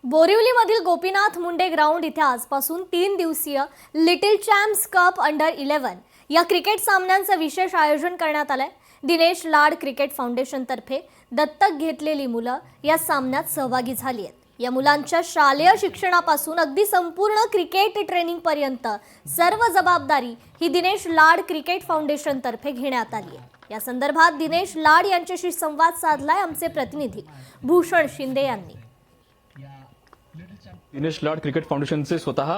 बोरिवलीमधील Gopinath Munde ground इथे आजपासून 3 दिवसीय लिटिल चॅम्प्स कप अंडर 11 या क्रिकेट सामन्यांचं विशेष आयोजन करण्यात आलंय। दिनेश लाड क्रिकेट फाउंडेशन तर्फे दत्तक घेतलेली मुलं या सामन्यात सहभागी झाली आहेत। या मुलांच्या शालेय शिक्षणापासून अगदी संपूर्ण क्रिकेट ट्रेनिंग पर्यंत सर्व जबाबदारी ही दिनेश लाड क्रिकेट फाउंडेशन तर्फे घेण्यात आली आहे। या संदर्भात दिनेश लाड यांच्याशी संवाद साधलाय आमचे प्रतिनिधी भूषण शिंदे यांनी। दिनेश लाड क्रिकेट फाउंडेशनचे स्वतः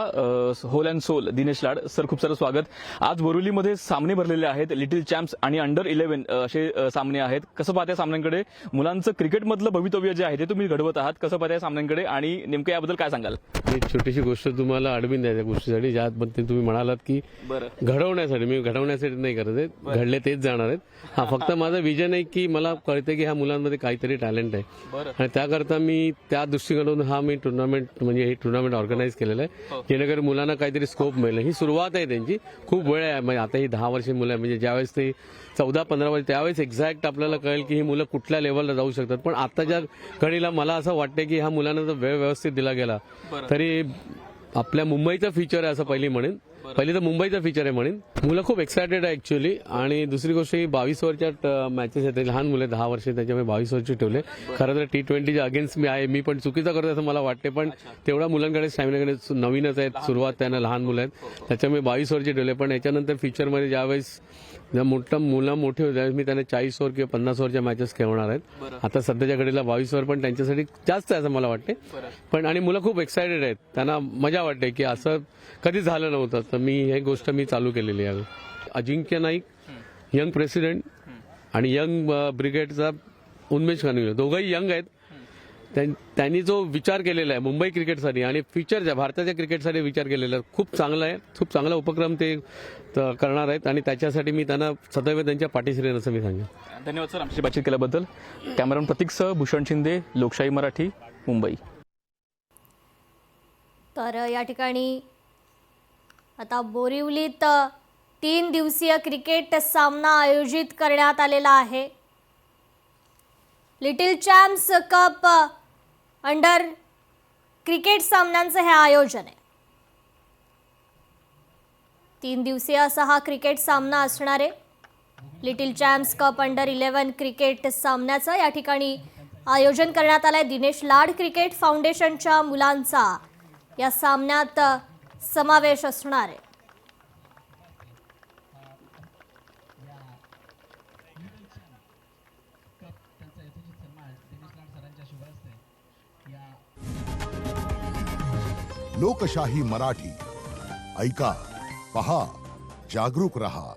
whole and soul Dinesh Lad sir, खूप सारं स्वागत। आज बोरिवलीमध्ये सामने भरलेले आहेत, लिटिल चॅम्प्स आणि अंडर 11 असे सामने आहेत। कसं पाहताय सामन्यांकडे? मुलांचं क्रिकेटमधलं भवितव्य जे आहे ते तुम्ही घडवत आहात, कसं पाहताय सामन्यांकडे आणि नेमकं याबद्दल काय सांगाल? एक छोटीशी गोष्ट तुम्हाला अडविन द्यायच्या गोष्टीसाठी, ज्याबद्दल तुम्ही म्हणालात की घडवण्यासाठी, मी घडवण्यासाठी नाही करत आहे, घडले तेच जाणार आहेत। हा फक्त माझा विजन आहे की मला कळते की ह्या मुलांमध्ये काहीतरी टॅलेंट आहे आणि त्याकरता मी त्या दृष्टीकडून मी टुर्नामेंट म्हणजे हे टुर्नामेंट ऑर्गनाईज केलेलं आहे, जेणेकरून मुलांना काहीतरी स्कोप मिळेल। ही सुरुवात आहे त्यांची, खूप वेळ आहे। म्हणजे आता ही 10 वर्षे मुलं आहे, म्हणजे ज्यावेळेस ते 14-15 वर्ष त्यावेळेस एक्झॅक्ट आपल्याला कळेल की ही मुलं कुठल्या लेवलला जाऊ शकतात। पण आताच्या घडीला मला असं वाटतं की ह्या मुलांना जर वेळ व्यवस्थित दिला गेला तरी आपल्या मुंबईचा फ्युचर आहे असं पहिली म्हणेन। पहिली तर मुंबईचा फीचर आहे म्हणेन। मुलं खूप एक्सायटेड आहे ऍक्च्युअली। आणि दुसरी गोष्ट ही 22 ओव्हरच्या मॅचेस आहेत, लहान मुलं 10 वर्ष, त्याच्यामुळे 22 ओव्हरचे ठेवले। खरं तर T20च्या अगेन्स्ट मी आहे, मी पण चुकीचं करतो असं मला वाटते, पण तेवढ्या मुलांकडे स्टॅमिनाकडे नवीनच आहेत, सुरुवात त्यांना लहान मुलं आहेत, त्याच्यामुळे 22 ओव्हरचे ठेवले। पण याच्यानंतर फ्युचरमध्ये ज्यावेळेस मुलं मोठी होत त्यावेळेस मी त्यांना 40 ओव्हर किंवा 50 ओव्हरच्या मॅचेस खेळवणार आहेत। आता सध्याच्या घडीला 22 ओव्हर पण त्यांच्यासाठी जास्त आहे असं मला वाटते। पण आणि मुलं खूप एक्सायटेड आहेत, त्यांना मजा वाटते की असं कधी झालं नव्हतं, तर मी ही गोष्ट चालू केलेली आहे। अजिंक्य नाईक, यंग प्रेसिडेंट आणि यंग ब्रिगेडचा उन्मेष कानविले, दोघंही यंग आहेत। त्यांनी जो विचार केलेला आहे मुंबई क्रिकेटसाठी आणि फ्युचरच्या भारताच्या क्रिकेटसाठी विचार केलेला आहे, खूप चांगला आहे। खूप चांगला उपक्रम ते करणार आहेत आणि त्याच्यासाठी मी त्यांना सदैव त्यांच्या पाठीशी राहीन असं मी सांगेन। धन्यवाद सर आमची बातचीत केल्याबद्दल। कॅमेरामन प्रतीकसह भूषण शिंदे, लोकशाही मराठी, मुंबई। तर या ठिकाणी आता बोरिवलीत 3 दिवसीय क्रिकेट सामना आयोजित करण्यात आलेला आहे। Little champs cup under cricket सामन्यांचं हे आयोजन आहे। 3 दिवसीय असा हा क्रिकेट सामना असणार आहे। Little champs cup under 11 cricket सामन्याचं या ठिकाणी आयोजन करण्यात आलंय। दिनेश लाड क्रिकेट फाउंडेशनच्या मुलांचा या सामन्यात समावेश असणार आहे। लोकशाही मराठी ऐका, पहा, जागरूक रहा।